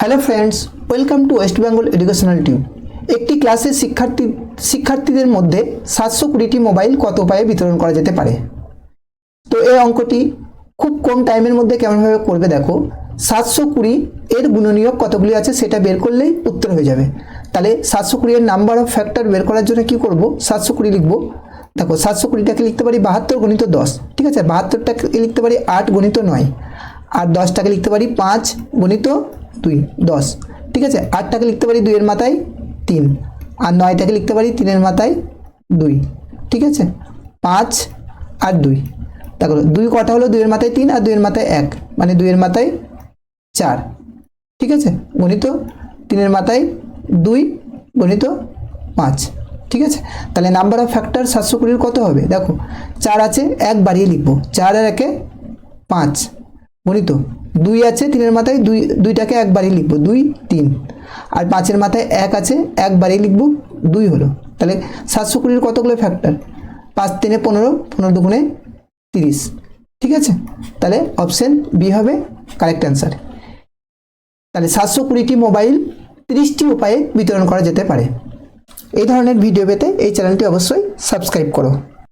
Hello friends, welcome to West Bengal educational tube. একটি ক্লাসে শিক্ষার্থীদের মধ্যে 720টি মোবাইল কত উপায়ে বিতরণ করা যেতে পারে। তো এই অঙ্কটি খুব কম টাইমের মধ্যে কেমনভাবে করবে দেখো। 720 এর গুণনীয়ক কতগুলি আছে সেটা বের করলেই উত্তর হয়ে যাবে। তাহলে 720 এর নাম্বার অফ ফ্যাক্টর বের করার জন্য কি করব, 720 লিখবো। দেখো 720টাকে লিখতে পারি 72 গুণিত 10, ঠিক আছে। 72টাকে লিখতে পারি 8 গুণিত 9, আর 10টাকে লিখতে পারি 5 গুণিত 2 10, ঠিক আছে। 8টাকে লিখতে পারি 2 এর মাথায় 3, আর 9টাকে লিখতে পারি 3 এর মাথায় 2, ঠিক আছে। 5 আর 2, দেখো 2 কটা হলো, 2 এর মাথায় 3 আর 2 এর মাথায় 1, মানে 2 এর মাথায় 4, ঠিক আছে। গণিত 3 এর মাথায় 2 গণিত 5, ঠিক আছে। তাহলে নাম্বার অফ ফ্যাক্টর 720 কত হবে দেখো, 4 আছে 1 বাড়িয়ে লিখবো, 4 আর 1 5 গণিত 2 আছে 3 এর মাথায় 2, 2টাকে 1 বাড়িয়ে লিখবো 2 3, আর 5 এর মাথায় 1 আছে 1 বাড়িয়ে লিখবো 2 হলো। তাহলে 720 কতগুলো ফ্যাক্টর, 5 3 15, 15 দুগুণে 30, ঠিক আছে। তাহলে অপশন বি হবে কারেক্ট অ্যান্সার। তাহলে 720টি মোবাইল 30টি উপায়ে বিতরণ করা যেতে পারে। এই ধরনের ভিডিও পেতে এই চ্যানেলটি অবশ্যই সাবস্ক্রাইব করো।